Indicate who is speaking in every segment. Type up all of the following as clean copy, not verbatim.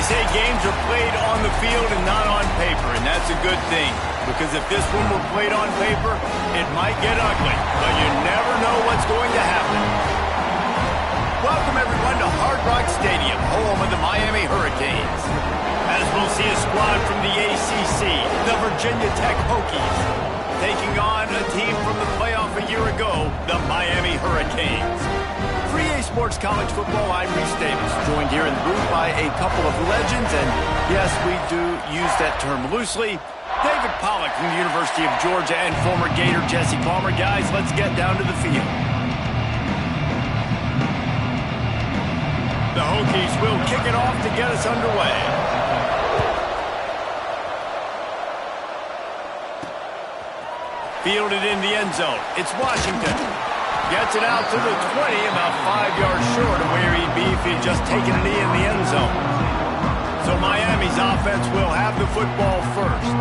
Speaker 1: They say games are played on the field and not on paper, and that's a good thing. Because if this one were played on paper, it might get ugly. But you never know what's going to happen. Welcome, everyone, to Hard Rock Stadium, home of the Miami Hurricanes. As we'll see a squad from the ACC, the Virginia Tech Hokies, taking on a team from the playoff a year ago, the Miami Hurricanes. For EA Sports College Football, I'm Reese Davis, joined here in the booth by a couple of legends, and yes, we do use that term loosely. David Pollack from the University of Georgia and former Gator Jesse Palmer. Guys, let's get down to the field. The Hokies will kick it off to get us underway. Fielded in the end zone. It's Washington. Gets it out to the 20, about 5 yards short of where he'd be if he'd just taken a knee in the end zone. So Miami's offense will have the football first.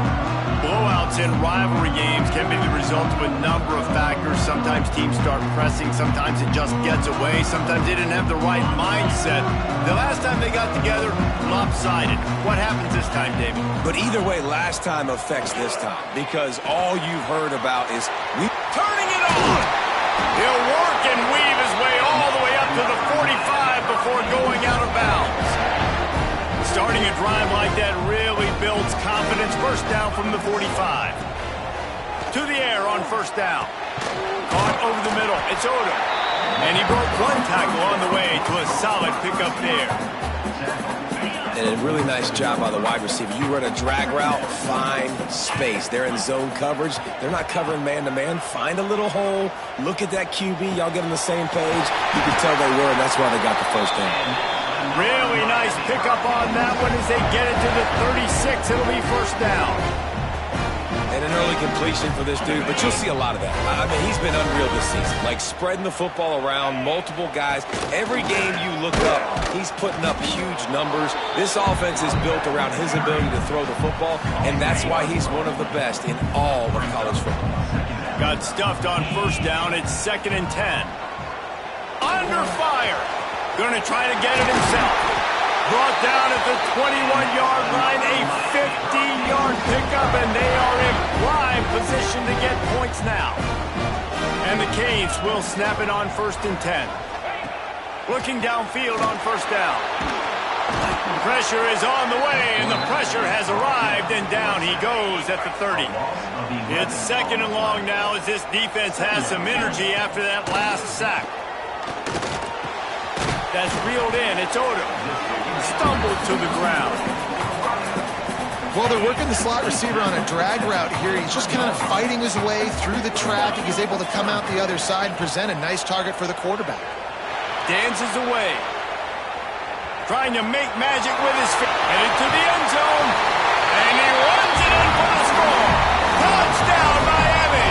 Speaker 1: Blowouts in rivalry games can be the result of a number of factors. Sometimes teams start pressing. Sometimes it just gets away. Sometimes they didn't have the right mindset. The last time they got together, lopsided. What happens this time, David?
Speaker 2: But either way, last time affects this time. Because all you've heard about is
Speaker 1: turning it on. He'll work and weave his way all the way up to the 45 before going out of bounds. Starting a drive like that really builds confidence. First down from the 45. To the air on first down. Caught over the middle. It's Odom. And he broke one tackle on the way to a solid pickup there.
Speaker 2: And a really nice job by the wide receiver. You run a drag route, find space. They're in zone coverage. They're not covering man-to-man. Find a little hole. Look at that QB. Y'all get on the same page. You can tell they were, and that's why they got the first down.
Speaker 1: Really nice pickup on that one as they get it to the 36. It'll be first down.
Speaker 2: And an early completion for this dude, but you'll see a lot of that. I mean, he's been unreal this season. Like spreading the football around, multiple guys. Every game you look up, he's putting up huge numbers. This offense is built around his ability to throw the football, and that's why he's one of the best in all of college football.
Speaker 1: Got stuffed on first down. It's 2nd and 10. Under fire. Going to try to get it himself. Brought down at the 21-yard line. A 50-yard pickup, and they are in prime position to get points now. And the Canes will snap it on 1st and 10. Looking downfield on first down. Pressure is on the way, and the pressure has arrived, and down he goes at the 30. It's 2nd and long now as this defense has some energy after that last sack. That's reeled in. It's Odom. Stumbled to the ground.
Speaker 3: Well, they're working the slot receiver on a drag route here. He's just kind of fighting his way through the traffic. He's able to come out the other side and present a nice target for the quarterback.
Speaker 1: Dances away. Trying to make magic with his feet. Headed to the end zone. And he runs it in for the score. Touchdown, Miami.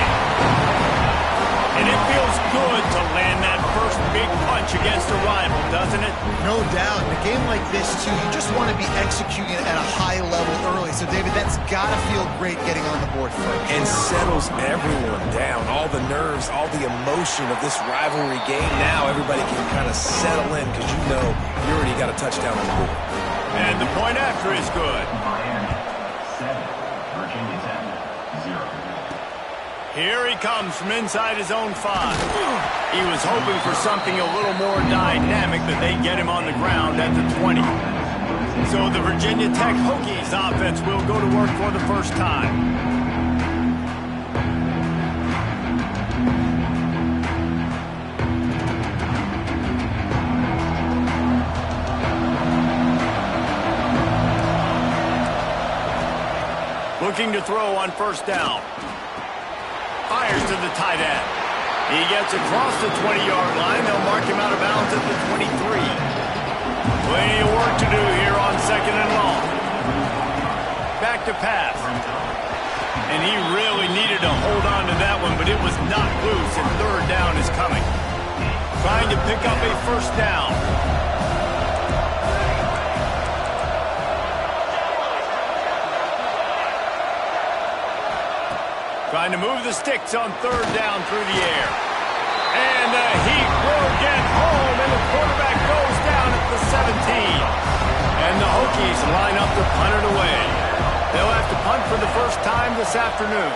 Speaker 1: And it feels good to land that first big punch against a rival, doesn't it?
Speaker 3: No doubt. In a game like this, too, you just want to be executing it at a high level early. So, David, that's got to feel great getting on the board first.
Speaker 2: And settles everyone down. All the nerves, all the emotion of this rivalry game. Now everybody can kind of settle in because you know you already got a touchdown on the board.
Speaker 1: And the point after is good. Here he comes from inside his own 5. He was hoping for something a little more dynamic, but they get him on the ground at the 20. So the Virginia Tech Hokies offense will go to work for the first time. Looking to throw on first down. Fires to the tight end. He gets across the 20-yard line. They'll mark him out of bounds at the 23. Plenty of work to do here on 2nd and long. Back to pass. And he really needed to hold on to that one, but it was not loose, and 3rd down is coming. Trying to pick up a first down. Trying to move the sticks on 3rd down through the air. And the heat will get home, and the quarterback goes down at the 17. And the Hokies line up to punt it away. They'll have to punt for the first time this afternoon.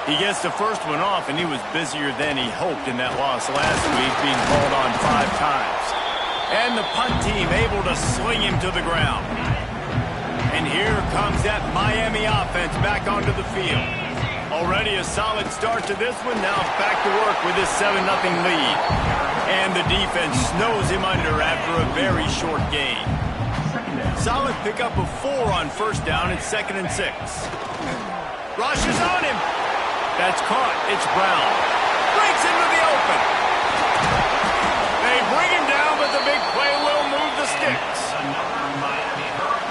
Speaker 1: He gets the first one off, and he was busier than he hoped in that loss last week, being called on 5 times. And the punt team able to sling him to the ground. And here comes that Miami offense back onto the field. Already a solid start to this one. Now back to work with this 7-0 lead. And the defense snows him under after a very short gain. Solid pickup of 4 on first down and 2nd and 6. Rush is on him. That's caught. It's Brown. Breaks into the open. They bring him down, but the big play will move the sticks.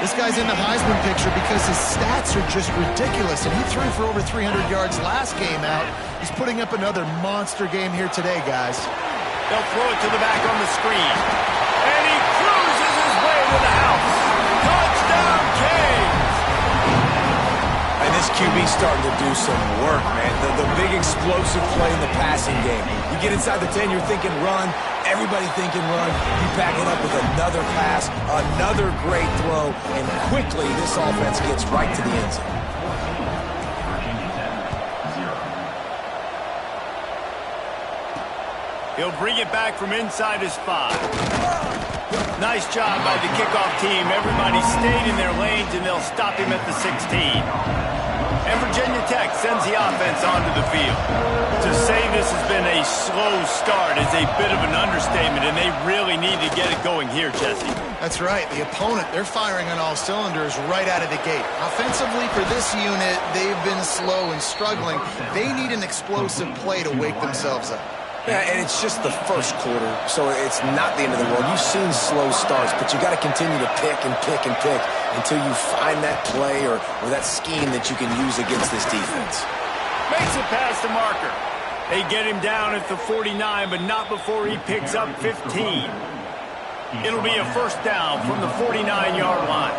Speaker 3: This guy's in the Heisman picture because his stats are just ridiculous, and he threw for over 300 yards last game out. He's putting up another monster game here today, guys.
Speaker 1: They'll throw it to the back on the screen. And he cruises his way to the house. Touchdown, Canes!
Speaker 2: And this QB's starting to do some work, man. The big explosive play in the passing game. You get inside the 10, you're thinking run. Everybody thinking run. You back it up with another pass, another great throw, and quickly this offense gets right to the end zone.
Speaker 1: He'll bring it back from inside his 5. Nice job by the kickoff team. Everybody stayed in their lanes, and they'll stop him at the 16. And Virginia Tech sends the offense onto the field. To say this has been a slow start is a bit of an understatement, and they really need to get it going here, Jesse.
Speaker 3: That's right. The opponent, they're firing on all cylinders right out of the gate. Offensively, for this unit, they've been slow and struggling. They need an explosive play to wake themselves up.
Speaker 2: Yeah, and it's just the first quarter, so it's not the end of the world. You've seen slow starts, but you got to continue to pick and pick and pick until you find that play or that scheme that you can use against this defense.
Speaker 1: Makes it past the marker. They get him down at the 49, but not before he picks up 15. It'll be a first down from the 49-yard line.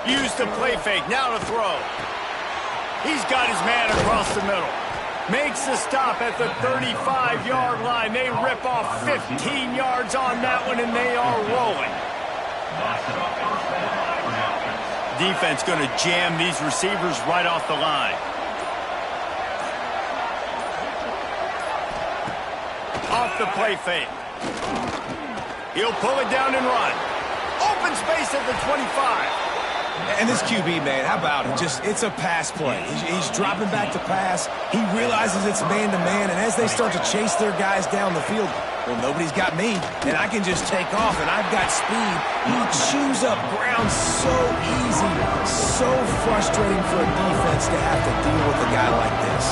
Speaker 1: Use the play fake, now to throw. He's got his man across the middle. Makes the stop at the 35-yard line. They rip off 15 yards on that one, and they are rolling. Defense going to jam these receivers right off the line. Off the play fake. He'll pull it down and run. Open space at the 25.
Speaker 2: And this QB, man, how about it? It's a pass play. He's dropping back to pass. He realizes it's man-to-man, and as they start to chase their guys down the field, well, nobody's got me, and I can just take off, and I've got speed. He chews up ground so easy, so frustrating for a defense to have to deal with a guy like this.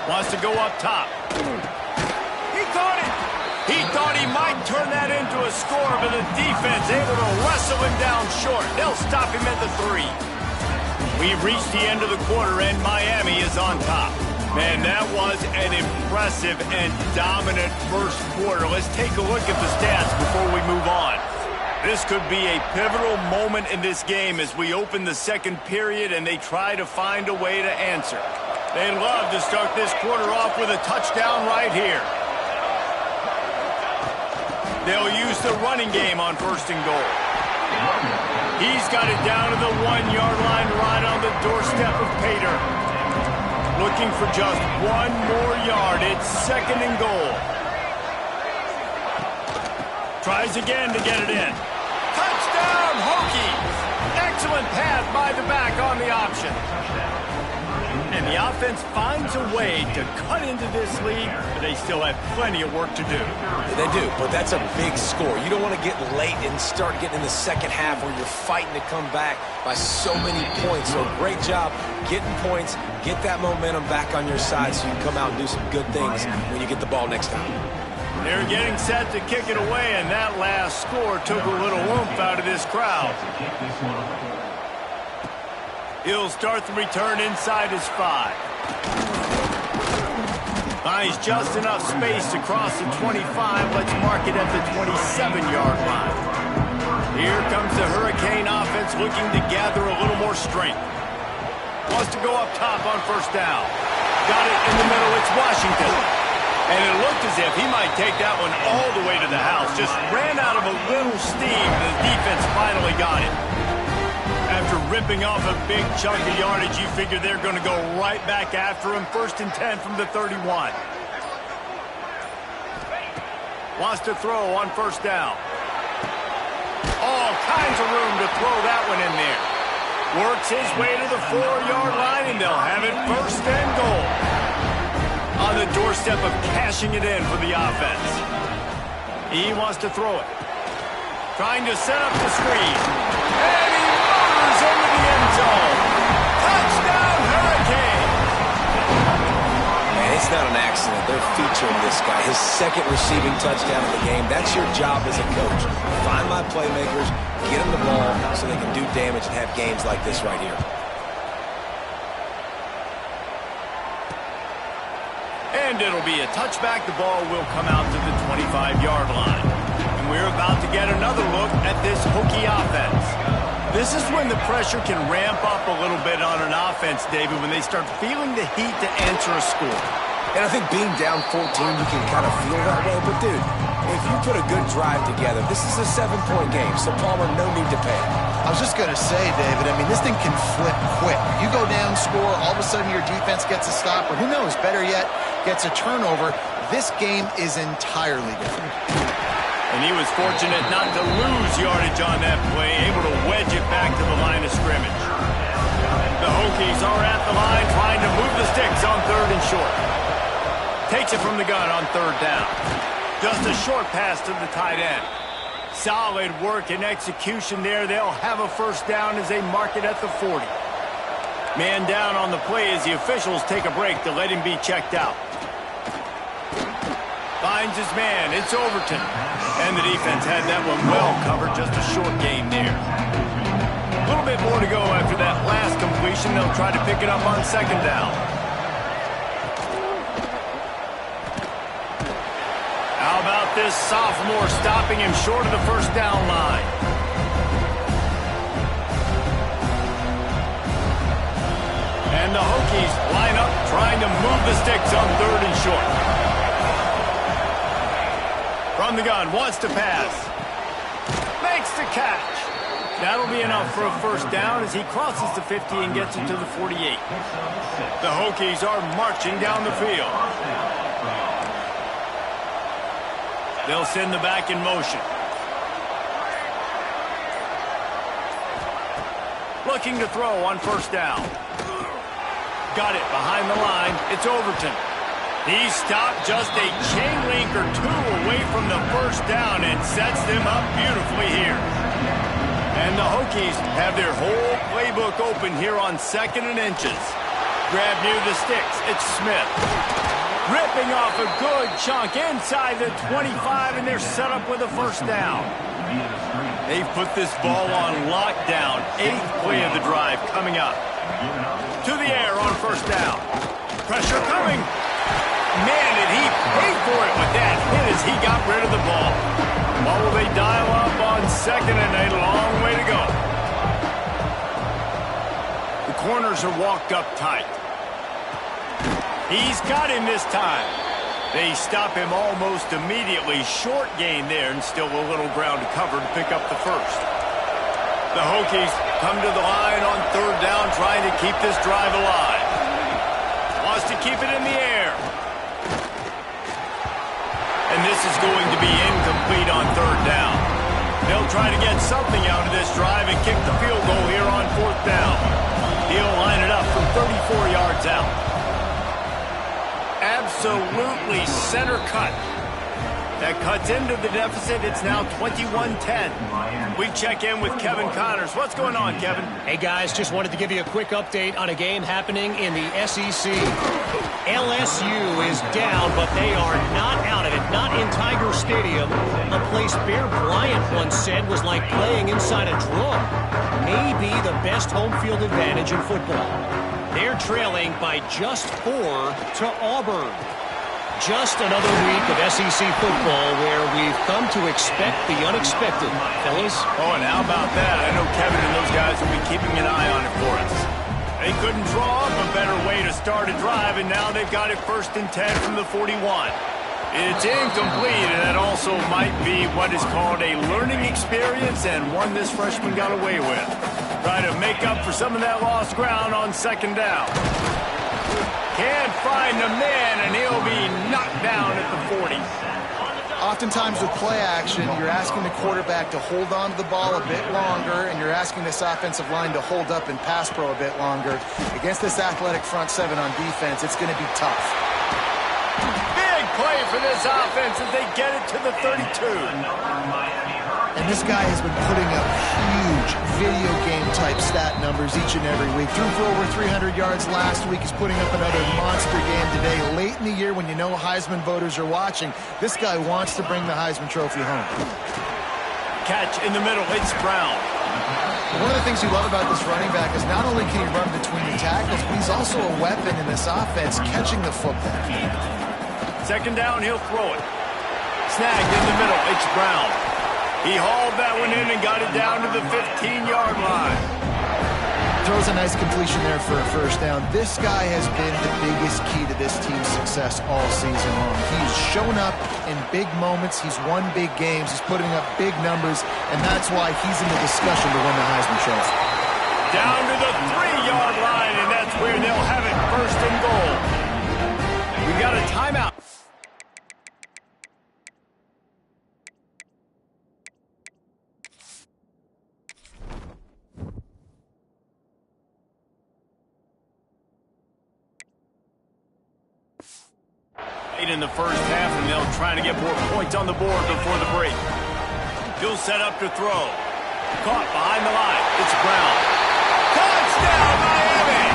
Speaker 1: Wants to go up top. He caught it. He thought he might turn that into a score, but the defense able to wrestle him down short. They'll stop him at the 3. We've reached the end of the quarter, and Miami is on top. Man, that was an impressive and dominant first quarter. Let's take a look at the stats before we move on. This could be a pivotal moment in this game as we open the second period and they try to find a way to answer. They'd love to start this quarter off with a touchdown right here. They'll use the running game on 1st and goal. He's got it down to the 1-yard line right on the doorstep of Pater. Looking for just 1 more yard. It's 2nd and goal. Tries again to get it in. Touchdown, Hokies! Excellent pass by the back on the option. And the offense finds a way to cut into this lead, but they still have plenty of work to do.
Speaker 2: They do, but that's a big score. You don't want to get late and start getting in the second half where you're fighting to come back by so many points. So great job getting points, get that momentum back on your side so you can come out and do some good things when you get the ball next time.
Speaker 1: They're getting set to kick it away, and that last score took a little oomph out of this crowd. He'll start the return inside his 5. Finds just enough space to cross the 25. Let's mark it at the 27-yard line. Here comes the Hurricane offense looking to gather a little more strength. Wants to go up top on 1st down. Got it in the middle. It's Washington. And it looked as if he might take that one all the way to the house. Just ran out of a little steam, and the defense finally got it. After ripping off a big chunk of yardage, you figure they're going to go right back after him. 1st and 10 from the 31. Wants to throw on 1st down. All kinds of room to throw that one in there. Works his way to the 4-yard line, and they'll have it 1st and goal. On the doorstep of cashing it in for the offense. He wants to throw it. Trying to set up the screen. And he motors into the end zone. Touchdown, Hurricane!
Speaker 2: Man, it's not an accident. They're featuring this guy. His 2nd receiving touchdown of the game. That's your job as a coach. Find my playmakers, get them the ball so they can do damage and have games like this right here.
Speaker 1: And it'll be a touchback. The ball will come out to the 25-yard line. And we're about to get another look at this Hokie offense. This is when the pressure can ramp up a little bit on an offense, David, when they start feeling the heat to answer a score.
Speaker 2: And I think being down 14, you can kind of feel that way. But, dude, if you put a good drive together, this is a 7-point game. So, Palmer, no need to panic.
Speaker 3: I was just going to say, David, I mean, this thing can flip quick. You go down, score, all of a sudden your defense gets a stop, or who knows, better yet, gets a turnover. This game is entirely different.
Speaker 1: And he was fortunate not to lose yardage on that play, able to wedge it back to the line of scrimmage. The Hokies are at the line trying to move the sticks on 3rd and short. Takes it from the gun on 3rd down. Just a short pass to the tight end. Solid work and execution there. They'll have a 1st down as they mark it at the 40. Man down on the play as the officials take a break to let him be checked out. Finds his man. It's Overton. And the defense had that one well covered. Just a short game there. A little bit more to go after that last completion. They'll try to pick it up on 2nd down. How about this sophomore stopping him short of the 1st down line? And the Hokies line up trying to move the sticks on 3rd and short. From the gun, wants to pass. Makes the catch. That'll be enough for a 1st down as he crosses the 50 and gets it to the 48. The Hokies are marching down the field. They'll send the back in motion. Looking to throw on 1st down. Got it behind the line. It's Overton. He stopped just a chain link or 2 away from the 1st down and sets them up beautifully here. And the Hokies have their whole playbook open here on 2nd and inches. Grab near the sticks. It's Smith. Ripping off a good chunk inside the 25, and they're set up with a 1st down. They've put this ball on lockdown. 8th play of the drive coming up. To the air on 1st down. Pressure coming. Man, did he pay for it with that hit as he got rid of the ball. What will they dial up on 2nd and a long way to go? The corners are walked up tight. He's got him this time. They stop him almost immediately. Short gain there and still a little ground to cover to pick up the 1st. The Hokies come to the line on 3rd down trying to keep this drive alive. Wants to keep it in the air. And this is going to be incomplete on 3rd down. They'll try to get something out of this drive and kick the field goal here on 4th down. He'll line it up from 34 yards out. Absolutely center cut. That cuts into the deficit. It's now 21-10. We check in with Kevin Connors. What's going on, Kevin?
Speaker 4: Hey, guys, just wanted to give you a quick update on a game happening in the SEC. LSU is down, but they are not out of it. Not in Tiger Stadium, a place Bear Bryant once said was like playing inside a drum. Maybe the best home field advantage in football. They're trailing by just 4 to Auburn. Just another week of SEC football where we've come to expect the unexpected, fellas.
Speaker 1: Oh, and how about that? I know Kevin and those guys will be keeping an eye on it for us. They couldn't draw up a better way to start a drive, and now they've got it 1st and 10 from the 41. It's incomplete, and that also might be what is called a learning experience, and one this freshman got away with. Try to make up for some of that lost ground on 2nd down. Can't find the man, and he'll be knocked down at the 40.
Speaker 3: Oftentimes with play action, you're asking the quarterback to hold on to the ball a bit longer, and you're asking this offensive line to hold up in pass pro a bit longer. Against this athletic front seven on defense, it's going to be tough.
Speaker 1: Big play for this offense as they get it to the 32.
Speaker 3: And this guy has been putting up huge video game-type stat numbers each and every week. Threw for over 300 yards last week. He's putting up another monster game today. Late in the year when you know Heisman voters are watching, this guy wants to bring the Heisman Trophy home.
Speaker 1: Catch in the middle. It's Brown.
Speaker 3: One of the things you love about this running back is not only can he run between the tackles, but he's also a weapon in this offense catching the football.
Speaker 1: 2nd down, he'll throw it. Snagged in the middle. It's Brown. He hauled that one in and got it down to the 15-yard line.
Speaker 3: Throws a nice completion there for a 1st down. This guy has been the biggest key to this team's success all season long. He's shown up in big moments. He's won big games. He's putting up big numbers, and that's why he's in the discussion to win the Heisman Trophy.
Speaker 1: Down to the 3-yard line, and that's where they'll have it 1st and goal. We've got a timeout. In the 1st half, and they'll try to get more points on the board before the break. He'll set up to throw. Caught behind the line. It's Brown. Touchdown, Miami!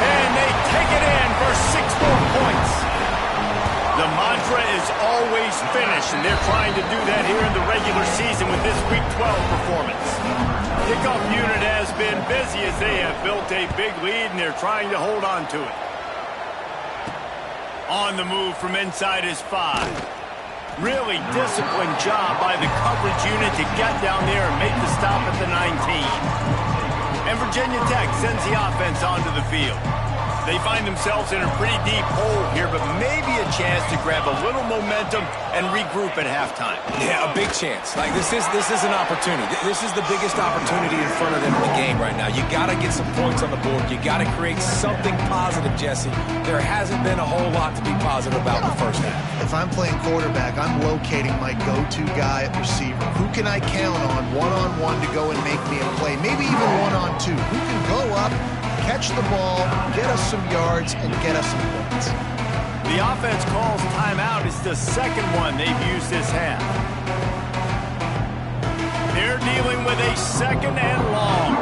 Speaker 1: And they take it in for 6 more points. The mantra is always finish, and they're trying to do that here in the regular season with this Week 12 performance. Kickoff unit has been busy as they have built a big lead, and they're trying to hold on to it. On the move from inside his 5. Really disciplined job by the coverage unit to get down there and make the stop at the 19. And Virginia Tech sends the offense onto the field. They find themselves in a pretty deep hole here, but maybe a chance to grab a little momentum and regroup at halftime.
Speaker 2: Yeah, a big chance. Like, this is an opportunity. This is the biggest opportunity in front of them in the game right now. You got to get some points on the board. You got to create something positive, Jesse. There hasn't been a whole lot to be positive about in the 1st half.
Speaker 3: If I'm playing quarterback, I'm locating my go-to guy at receiver. Who can I count on one-on-one to go and make me a play? Maybe even one-on-two. Who can go up, catch the ball, get us some yards, and get us some points.
Speaker 1: The offense calls timeout. It's the 2nd one they've used this half. They're dealing with a 2nd and long.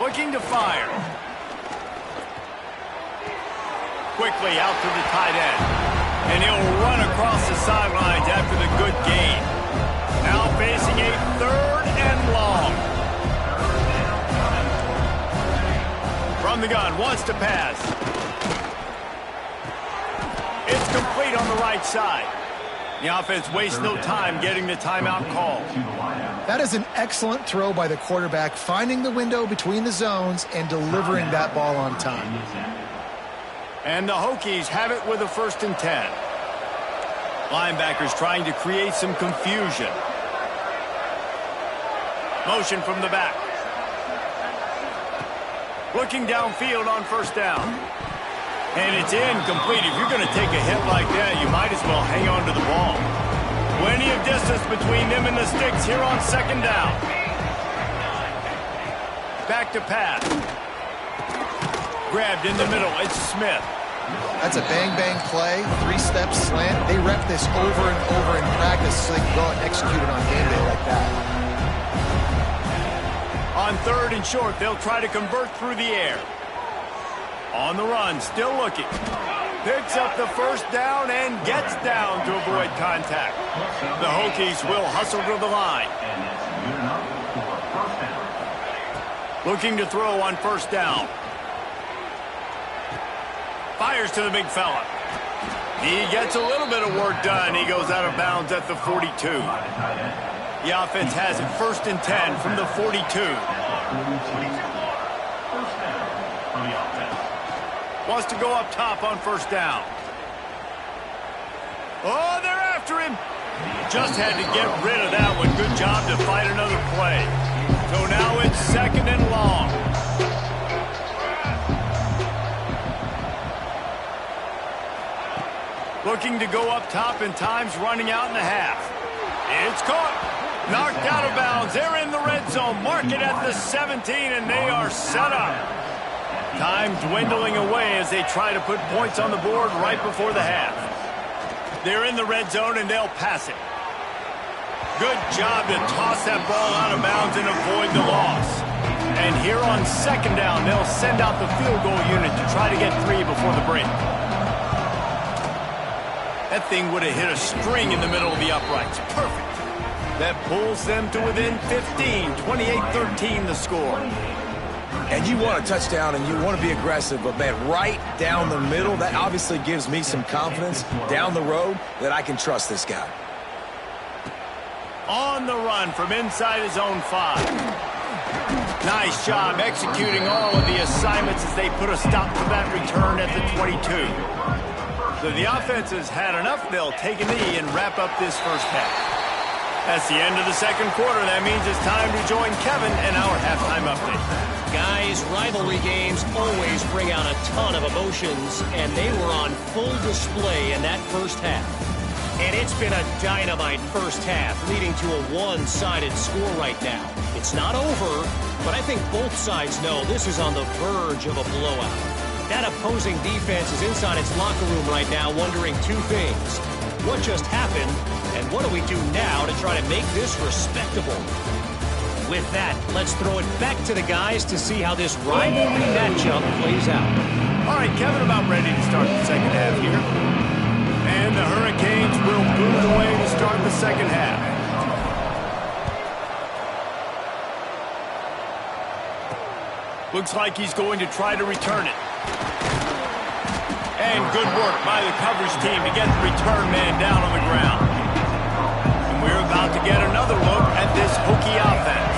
Speaker 1: Looking to fire. Quickly out to the tight end. And he'll run across the sidelines after the good gain. Now facing a 3rd and long. From the gun, wants to pass. It's complete on the right side. The offense wastes no time getting the timeout call.
Speaker 3: That is an excellent throw by the quarterback, finding the window between the zones and delivering that ball on time.
Speaker 1: And the Hokies have it with a 1st and 10. Linebackers trying to create some confusion. Motion from the back. Looking downfield on 1st down. And it's incomplete. If you're going to take a hit like that, you might as well hang on to the ball. Plenty of distance between them and the sticks here on 2nd down. Back to pass. Grabbed in the middle. It's Smith.
Speaker 3: That's a bang-bang play, 3-step slant. They rep this over and over in practice so they can go out and execute it on game day like that.
Speaker 1: On 3rd and short, they'll try to convert through the air. On the run, still looking. Picks up the 1st down and gets down to avoid contact. The Hokies will hustle to the line. Looking to throw on 1st down. Fires to the big fella. He gets a little bit of work done. He goes out of bounds at the 42. The offense has it 1st and 10 from the 42. Wants to go up top on 1st down. Oh, they're after him. Just had to get rid of that one. Good job to fight another play. So now it's 2nd and long. Looking to go up top, and time's running out in the half. It's caught. Knocked out of bounds. They're in the red zone. Mark it at the 17, and they are set up. Time dwindling away as they try to put points on the board right before the half. They're in the red zone, and they'll pass it. Good job to toss that ball out of bounds and avoid the loss. And here on 2nd down, they'll send out the field goal unit to try to get 3 before the break. That thing would have hit a string in the middle of the uprights. Perfect. That pulls them to within 15, 28-13 the score.
Speaker 2: And you want a touchdown and you want to be aggressive, but man, right down the middle, that obviously gives me some confidence down the road that I can trust this guy.
Speaker 1: On the run from inside his own 5. Nice job executing all of the assignments as they put a stop to that return at the 22. So the offense has had enough. They'll take a knee and wrap up this 1st half. That's the end of the 2nd quarter. That means it's time to join Kevin and our halftime update.
Speaker 4: Guys, rivalry games always bring out a ton of emotions, and they were on full display in that 1st half. And it's been a dynamite 1st half, leading to a one-sided score right now. It's not over, but I think both sides know this is on the verge of a blowout. That opposing defense is inside its locker room right now wondering 2 things. What just happened, and what do we do now to try to make this respectable? With that, let's throw it back to the guys to see how this rivalry matchup plays out.
Speaker 1: All right, Kevin, about ready to start the 2nd half here. And the Hurricanes will move away to start the 2nd half. Looks like he's going to try to return it. And good work by the coverage team to get the return man down on the ground. And we're about to get another look at this Hokie offense.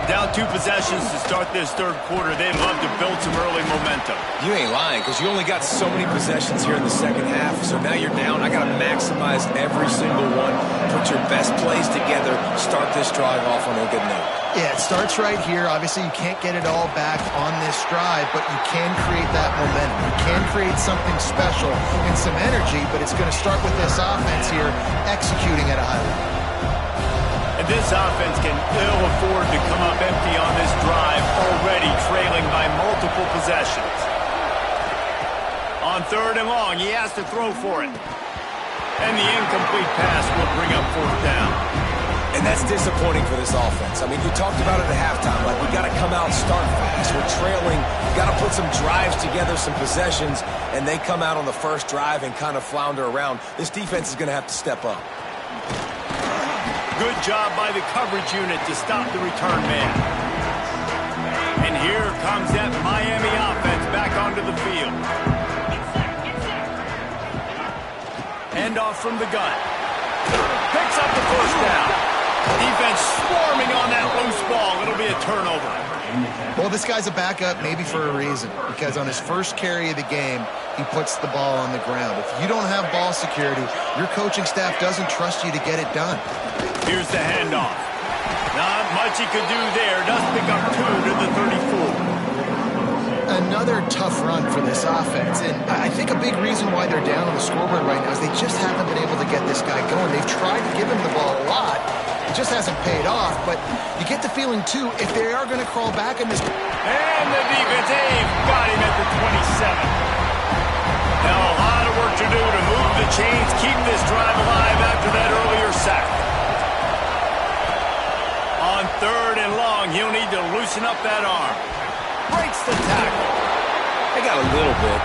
Speaker 1: Down 2 possessions to start this 3rd quarter. They'd love to build some early momentum.
Speaker 2: You ain't lying, because you only got so many possessions here in the 2nd half, so now you're down. I got to maximize every single one. Put your best plays together. Start this drive off on a good note.
Speaker 3: Yeah, it starts right here. Obviously, you can't get it all back on this drive, but you can create that momentum. You can create something special and some energy, but it's going to start with this offense here executing at a high level.
Speaker 1: And this offense can ill afford to come up empty on this drive, already trailing by multiple possessions. On 3rd and long, he has to throw for it. And the incomplete pass will bring up 4th down.
Speaker 2: And that's disappointing for this offense. I mean, you talked about it at halftime. Like, we got to come out and start fast. We're trailing. We've got to put some drives together, some possessions, and they come out on the 1st drive and kind of flounder around. This defense is going to have to step up.
Speaker 1: Good job by the coverage unit to stop the return man. And here comes that Miami offense back onto the field. Handoff from the gun. Picks up the 1st down. Defense swarming on that loose ball. It'll be a turnover.
Speaker 3: Well, this guy's a backup maybe for a reason, because on his 1st carry of the game, he puts the ball on the ground. If you don't have ball security, your coaching staff doesn't trust you to get it done.
Speaker 1: Here's the handoff. Not much he could do there. Does pick up 2 to the 34.
Speaker 3: Another tough run for this offense, and I think a big reason why they're down on the scoreboard right now is they just haven't been able to get this guy going. They've tried to give him the ball a lot. It just hasn't paid off, but you get the feeling, too, if they are going to crawl back in this...
Speaker 1: And the defense, got him at the 27. Now a lot of work to do to move the chains, keep this drive alive after that earlier sack. On 3rd and long, he'll need to loosen up that arm. Breaks the tackle.
Speaker 2: They got a little bit,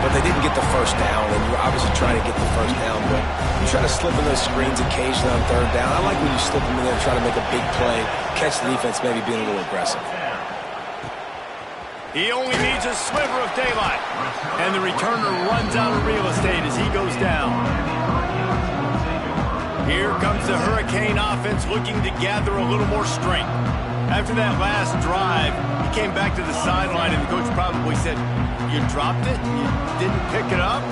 Speaker 2: but they didn't get the 1st down, and you're obviously trying to get the 1st down, but you try to slip in those screens occasionally on 3rd down. I like when you slip them in there and try to make a big play, catch the defense maybe being a little aggressive.
Speaker 1: He only needs a sliver of daylight, and the returner runs out of real estate as he goes down. Here comes the Hurricane offense looking to gather a little more strength. After that last drive, he came back to the sideline, and the coach probably said, "You dropped it? You didn't pick it up?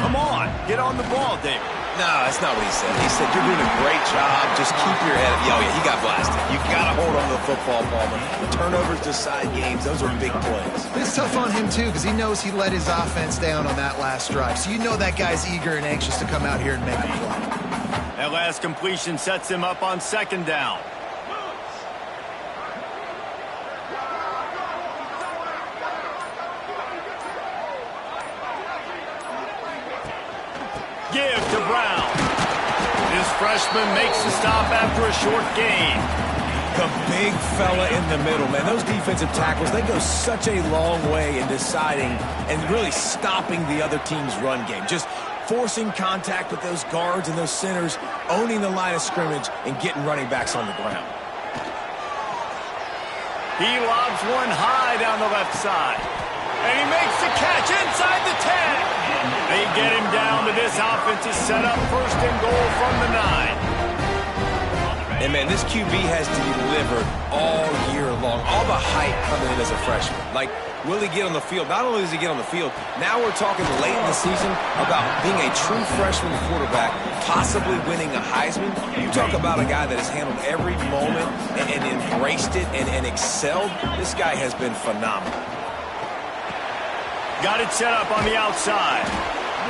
Speaker 1: Come on, get on the ball, David."
Speaker 2: No, that's not what he said. He said, "You're doing a great job. Just keep your head up." Oh, yeah, he got blasted. You got to hold on to the football, Palmer. Turnovers decide games. Those are big plays.
Speaker 3: It's tough on him, too, because he knows he let his offense down on that last drive. So you know that guy's eager and anxious to come out here and make a play.
Speaker 1: That last completion sets him up on second down. Give to Brown. This freshman makes the stop after a short gain.
Speaker 2: The big fella in the middle, man. Those defensive tackles, they go such a long way in deciding and really stopping the other team's run game. Just forcing contact with those guards and those centers, owning the line of scrimmage, and getting running backs on the ground.
Speaker 1: He lobs one high down the left side. And he makes the catch inside the 10. They get him down, but this offense is set up first and goal from the 9.
Speaker 2: And, man, this QB has delivered all year long. All the hype coming in as a freshman. Like, will he get on the field? Not only does he get on the field, now we're talking late in the season about being a true freshman quarterback, possibly winning a Heisman. You talk about a guy that has handled every moment and embraced it and excelled. This guy has been phenomenal.
Speaker 1: Got it set up on the outside.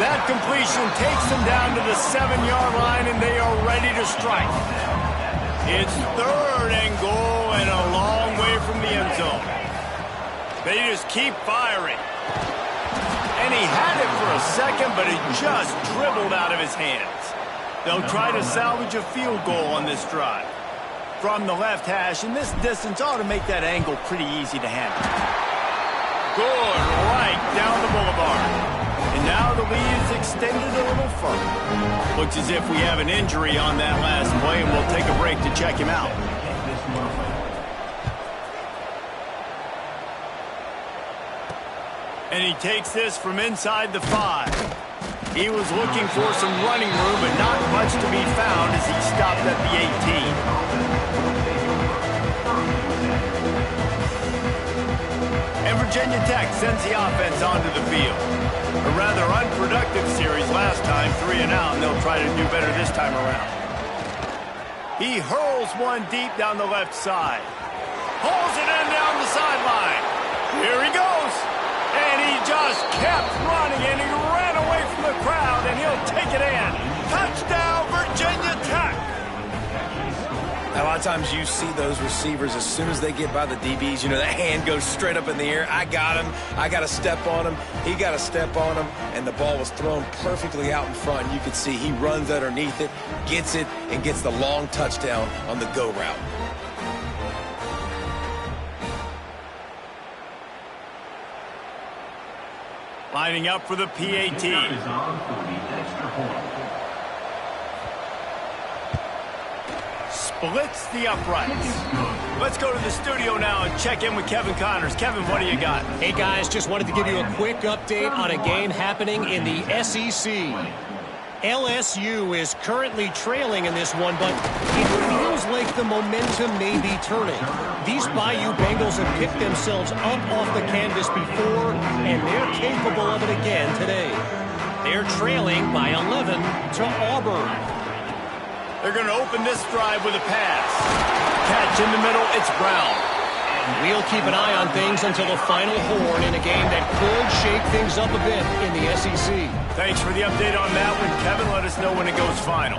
Speaker 1: That completion takes them down to the 7-yard line, and they are ready to strike. It's third and goal and a long way from the end zone. They just keep firing. And he had it for a second, but it just dribbled out of his hands. They'll try to salvage a field goal on this drive. From the left hash, and this distance ought to make that angle pretty easy to handle. Good, right down the boulevard. And now the lead is extended a little further. Looks as if we have an injury on that last play, and we'll take a break to check him out. And he takes this from inside the 5. He was looking for some running room, but not much to be found as he stopped at the 18. And Virginia Tech sends the offense onto the field. A rather unproductive series last time, 3 and out, and they'll try to do better this time around. He hurls one deep down the left side. Pulls it in down the sideline. Here he goes. And he just kept running, and he ran away from the crowd, and he'll take it in. Touchdown, Virginia Tech.
Speaker 2: A lot of times you see those receivers, as soon as they get by the DBs, you know, that hand goes straight up in the air. I got him. I got to step on him. He got to step on him. And the ball was thrown perfectly out in front. And you can see he runs underneath it, gets it, and gets the long touchdown on the go route.
Speaker 1: Lining up for the PAT. Splits the uprights. Let's go to the studio now and check in with Kevin Connors. Kevin, what do you got?
Speaker 4: Hey, guys, just wanted to give you a quick update on a game happening in the SEC. LSU is currently trailing in this one, but it feels like the momentum may be turning. These Bayou Bengals have picked themselves up off the canvas before, and they're capable of it again today. They're trailing by 11 to Auburn.
Speaker 1: They're going to open this drive with a pass. Catch in the middle, it's Brown.
Speaker 4: We'll keep an eye on things until the final horn in a game that could shake things up a bit in the SEC.
Speaker 1: Thanks for the update on that one, Kevin. Let us know when it goes final.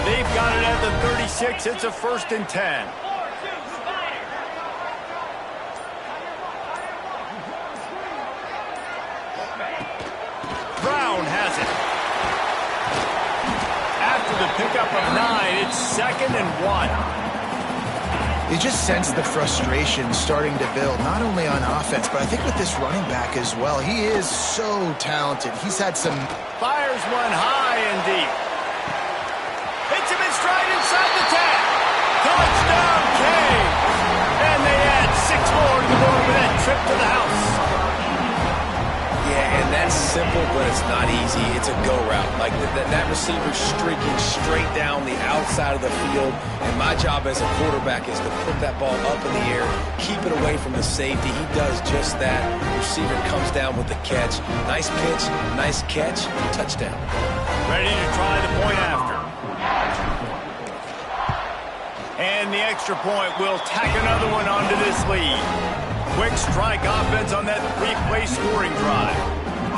Speaker 1: They've got it at the 36. It's a 1st and 10. Brown has it. After the pickup of 9, it's 2nd and 1.
Speaker 3: You just sense the frustration starting to build, not only on offense, but I think with this running back as well. He is so talented. He's had some...
Speaker 1: Fires one high and deep. Hits him in stride inside the 10. Touchdown, Cade. And they add 6 more to the board with that trip to the house.
Speaker 2: Yeah, and that's simple, but it's not easy. It's a go route. Like that receiver streaking straight down the outside of the field, and my job as a quarterback is to put that ball up in the air, keep it away from the safety. He does just that. The receiver comes down with the catch. Nice pitch, nice catch, touchdown.
Speaker 1: Ready to try the point after. And the extra point will tack another one onto this lead. Quick strike offense on that three-play scoring drive.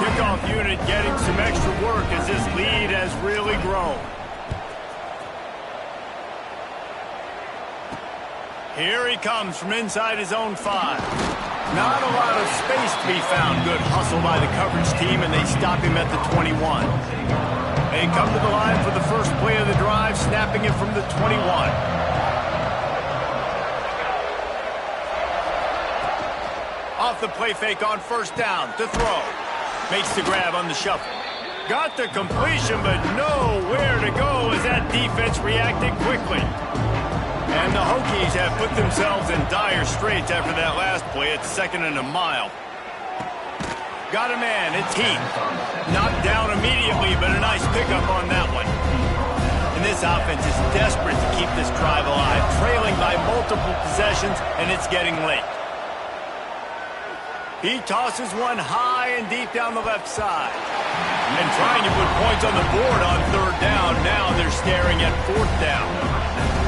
Speaker 1: Kickoff unit getting some extra work as this lead has really grown. Here he comes from inside his own 5. Not a lot of space to be found. Good hustle by the coverage team, and they stop him at the 21. They come to the line for the first play of the drive, snapping it from the 21. Off the play fake on first down to throw. Makes the grab on the shuffle. Got the completion, but nowhere to go as that defense reacted quickly. And the Hokies have put themselves in dire straits after that last play. It's 2nd and a mile. Got a man. It's Heath. Knocked down immediately, but a nice pickup on that one. And this offense is desperate to keep this drive alive, trailing by multiple possessions, and it's getting late. He tosses one high and deep down the left side. And trying to put points on the board on 3rd down. Now they're staring at 4th down.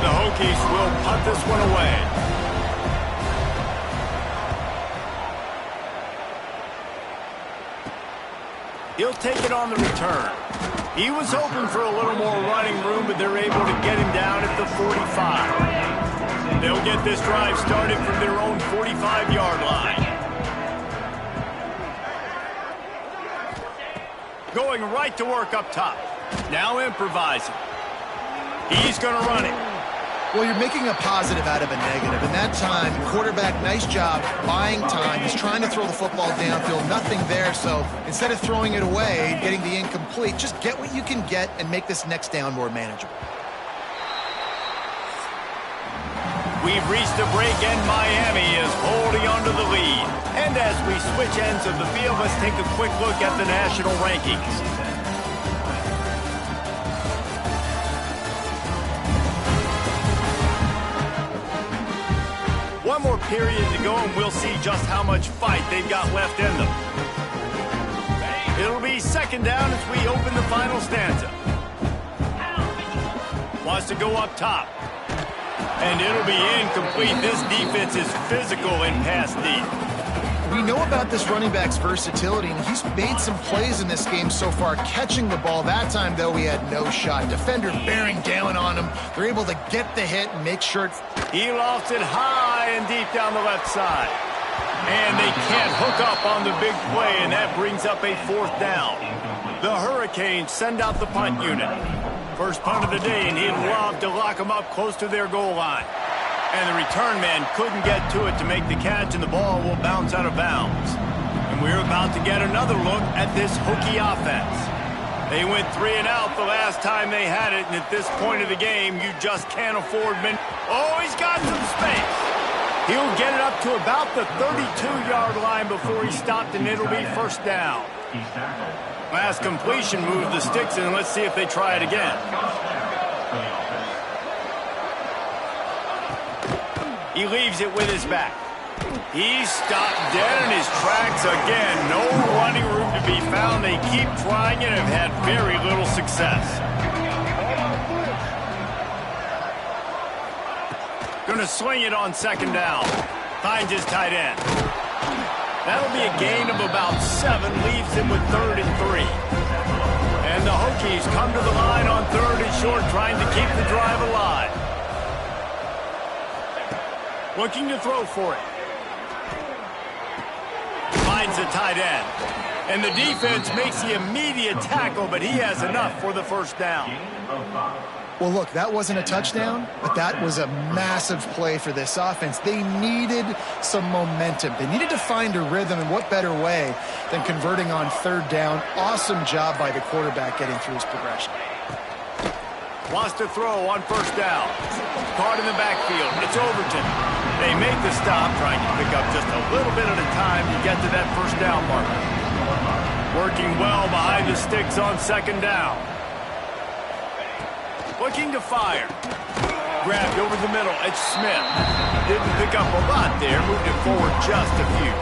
Speaker 1: The Hokies will punt this one away. He'll take it on the return. He was hoping for a little more running room, but they're able to get him down at the 45. They'll get this drive started from their own 45-yard line. Going right to work up top. Now improvising. He's going to run it.
Speaker 3: Well, you're making a positive out of a negative. And that time, quarterback, nice job buying time. He's trying to throw the football downfield. Nothing there. So instead of throwing it away, getting the incomplete, just get what you can get and make this next down more manageable.
Speaker 1: We've reached a break, and Miami is holding on to the lead. And as we switch ends of the field, let's take a quick look at the national rankings. One more period to go, and we'll see just how much fight they've got left in them. It'll be 2nd down as we open the final stanza. Wants to go up top. And it'll be incomplete. This defense is physical in pass deep.
Speaker 3: We know about this running back's versatility, and he's made some plays in this game so far, catching the ball. That time, though, he had no shot. Defender bearing down on him. They're able to get the hit and make sure
Speaker 1: he lofts it high and deep down the left side. And they can't hook up on the big play, and that brings up a 4th down. The Hurricanes send out the punt unit. First punt of the day, and he'd love to lock them up close to their goal line. And the return man couldn't get to it to make the catch, and the ball will bounce out of bounds. And we're about to get another look at this Hokie offense. They went 3 and out the last time they had it, and at this point of the game, you just can't afford Oh, he's got some space. He'll get it up to about the 32-yard line before he stopped, and it'll be 1st down. Last completion moved the sticks in. Let's see if they try it again. He leaves it with his back. He's stopped dead in his tracks again. No running room to be found. They keep trying and have had very little success. Gonna swing it on 2nd down. Finds his tight end. That'll be a gain of about 7, leaves him with 3rd and 3. And the Hokies come to the line on 3rd and short, trying to keep the drive alive. Looking to throw for it. Finds the tight end. And the defense makes the immediate tackle, but he has enough for the 1st down.
Speaker 3: Well, look, that wasn't a touchdown, but that was a massive play for this offense. They needed some momentum. They needed to find a rhythm, and what better way than converting on 3rd down. Awesome job by the quarterback getting through his progression.
Speaker 1: Wants to throw on 1st down. Caught in the backfield. It's Overton. They make the stop, trying to pick up just a little bit at a time to get to that 1st down marker. Working well behind the sticks on second down. Looking to fire. Grabbed over the middle. It's Smith. Didn't pick up a lot there. Moved it forward just a few.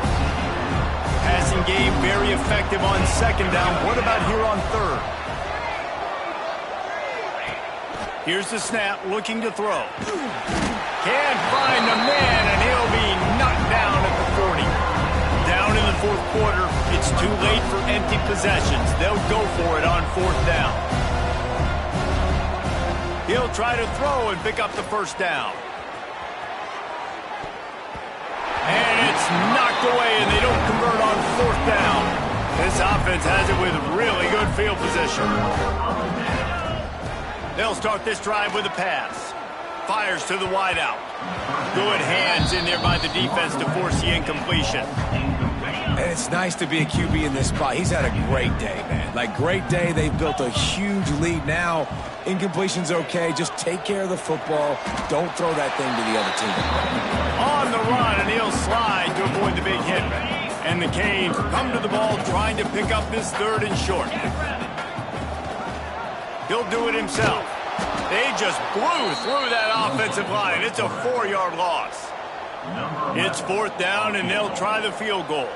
Speaker 1: Passing game very effective on second down. What about here on third? Here's the snap. Looking to throw. Can't find the man, and he'll be knocked down at the 40. Down in the fourth quarter. It's too late for empty possessions. They'll go for it on fourth down. He'll try to throw and pick up the first down. And it's knocked away, and they don't convert on fourth down. This offense has it with really good field position. They'll start this drive with a pass. Fires to the wideout. Good hands in there by the defense to force the incompletion.
Speaker 2: And it's nice to be a QB in this spot. He's had a great day, man. Like, great day. They've built a huge lead now. Incompletion's okay. Just take care of the football. Don't throw that thing to the other team.
Speaker 1: On the run, and he'll slide to avoid the big hit. And the Canes come to the ball trying to pick up this third and short. He'll do it himself. They just blew through that offensive line. It's a 4-yard loss. It's fourth down, and they'll try the field goal.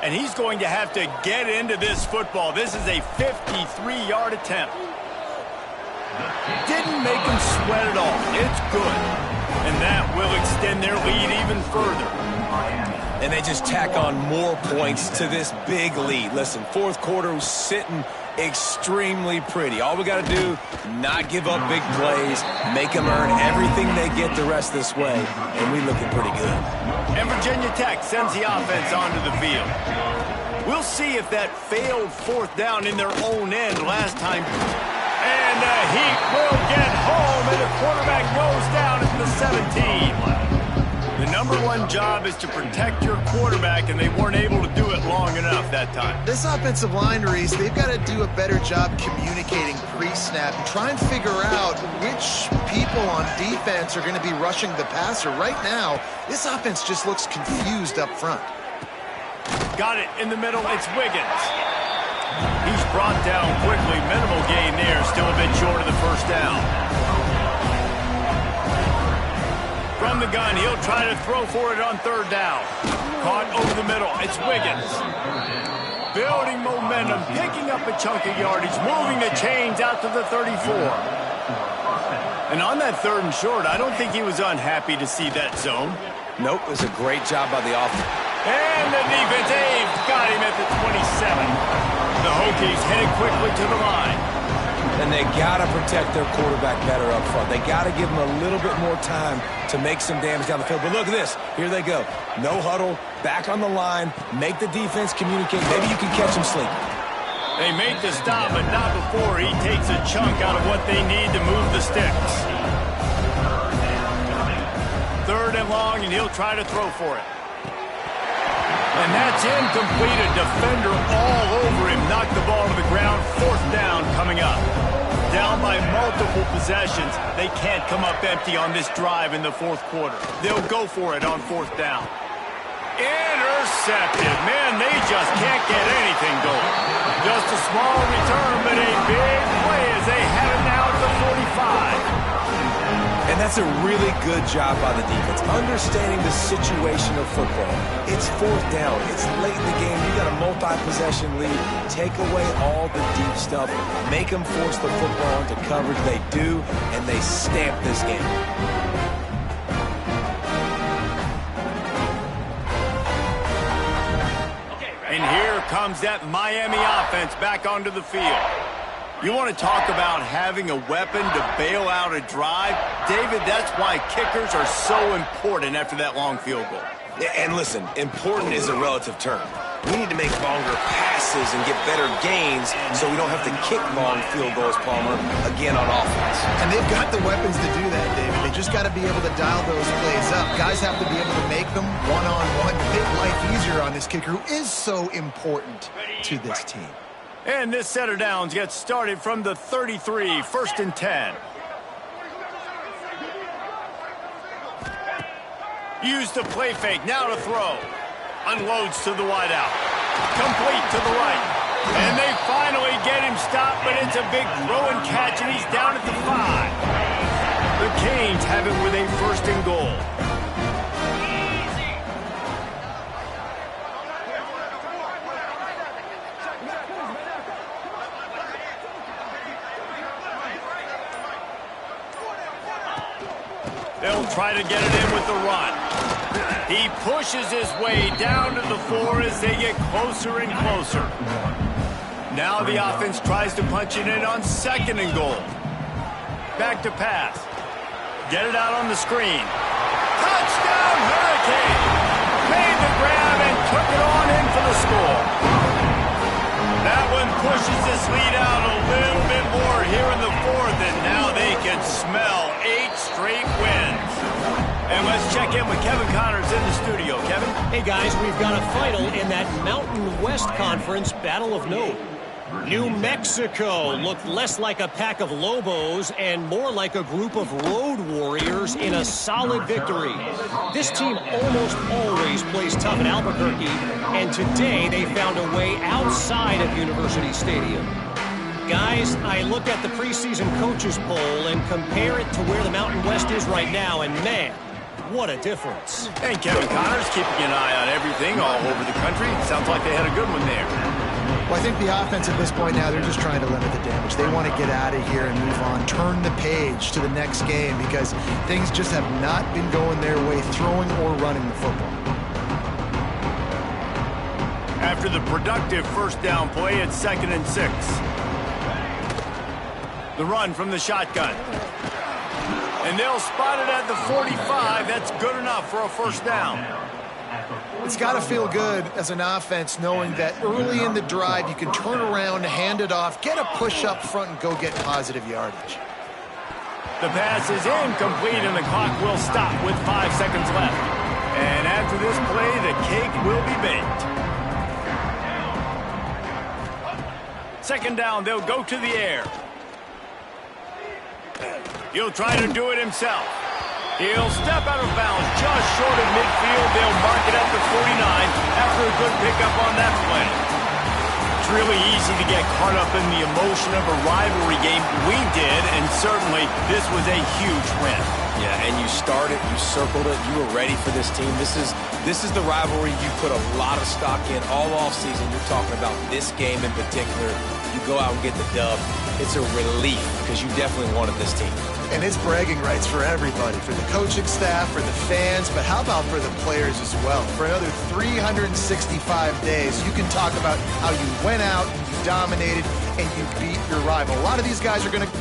Speaker 1: And he's going to have to get into this football. This is a 53-yard attempt. Didn't make him sweat at all. It's good. And that will extend their lead even further.
Speaker 2: And they just tack on more points to this big lead. Listen, fourth quarter was sitting extremely pretty. All we got to do, not give up big plays, make them earn everything they get the rest this way, and we looking pretty good.
Speaker 1: And Virginia Tech sends the offense onto the field. We'll see if that failed fourth down in their own end last time. And the Heat will get home, and the quarterback goes down at the 17. The number one job is to protect your quarterback, and they weren't able to do it long enough that time.
Speaker 3: This offensive line, Reese, they've got to do a better job communicating pre-snap and try and figure out which people on defense are going to be rushing the passer. Right now, this offense just looks confused up front.
Speaker 1: Got it in the middle. It's Wiggins. He's brought down quickly. Minimal gain there. Still a bit short of the first down. From the gun, he'll try to throw for it on third down. Caught over the middle. It's Wiggins. Building momentum, picking up a chunk of yardage, moving the chains out to the 34. And on that third and short, I don't think he was unhappy to see that zone.
Speaker 2: Nope, it was a great job by the offense.
Speaker 1: And the defense, they've got him at the 27. The Hokies headed quickly to the line.
Speaker 2: And they got to protect their quarterback better up front. They got to give him a little bit more time to make some damage down the field. But look at this. Here they go. No huddle, back on the line, make the defense communicate. Maybe you can catch him sleeping.
Speaker 1: They make the stop, but not before he takes a chunk out of what they need to move the sticks. Third and long, and he'll try to throw for it. And that's incomplete. A defender all over him. Knocked the ball to the ground. Fourth down coming up. Down by multiple possessions. They can't come up empty on this drive in the fourth quarter. They'll go for it on fourth down. Intercepted. Man, they just can't get anything going. Just a small return, but a big play as they have it now at the 45.
Speaker 2: And that's a really good job by the defense, understanding the situation of football. It's fourth down. It's late in the game. You got a multi-possession lead. Take away all the deep stuff. Make them force the football into coverage. They do, and they stamp this game.
Speaker 1: And here comes that Miami offense back onto the field. You want to talk about having a weapon to bail out a drive? David, that's why kickers are so important after that long field goal.
Speaker 2: And listen, important is a relative term. We need to make longer passes and get better gains so we don't have to kick long field goals, Palmer, again on offense.
Speaker 3: And they've got the weapons to do that, David. They just got to be able to dial those plays up. Guys have to be able to make them one-on-one, make life easier on this kicker, who is so important to this team.
Speaker 1: And this set of downs gets started from the 33, first and 10. Use the play fake, now to throw. Unloads to the wideout. Complete to the right. And they finally get him stopped, but it's a big throw and catch, and he's down at the 5. The Canes have it with a 1st and goal. They'll try to get it in with the run. He pushes his way down to the 4 as they get closer and closer. Now the offense tries to punch it in on 2nd and goal. Back to pass. Get it out on the screen. Touchdown, Hurricane! Made the grab and took it on in for the score. That one pushes this lead out a little bit more here in the 4th, and now they can smell 8 straight wins. And let's check in with Kevin Connors in the studio. Kevin?
Speaker 4: Hey, guys, we've got a final in that Mountain West Conference Battle of Note. New Mexico looked less like a pack of Lobos and more like a group of road warriors in a solid victory. This team almost always plays tough in Albuquerque, and today they found a way outside of University Stadium. Guys, I look at the preseason coaches poll and compare it to where the Mountain West is right now, and man, what a difference.
Speaker 1: And Kevin Connors keeping an eye on everything all over the country. Sounds like they had a good one there.
Speaker 3: Well, I think the offense at this point now, they're just trying to limit the damage. They want to get out of here and move on, turn the page to the next game because things just have not been going their way, throwing or running the football.
Speaker 1: After the productive 1st down play, it's 2nd and 6. The run from the shotgun. And they'll spot it at the 45. That's good enough for a 1st down.
Speaker 3: It's got to feel good as an offense knowing that early in the drive you can turn around, hand it off, get a push up front, and go get positive yardage.
Speaker 1: The pass is incomplete, and the clock will stop with 5 seconds left. And after this play, the cake will be baked. 2nd down, they'll go to the air. He'll try to do it himself. He'll step out of bounds just short of midfield. They'll mark it at the 49 after a good pickup on that play. It's really easy to get caught up in the emotion of a rivalry game. We did, and certainly this was a huge win.
Speaker 2: Yeah, and you started, you circled it, you were ready for this team. This is the rivalry you put a lot of stock in all offseason. You're talking about this game in particular. You go out and get the dub. It's a relief because you definitely wanted this team.
Speaker 3: And it's bragging rights for everybody, for the coaching staff, for the fans, but how about for the players as well? For another 365 days, you can talk about how you went out, you dominated, and you beat your rival. A lot of these guys are going to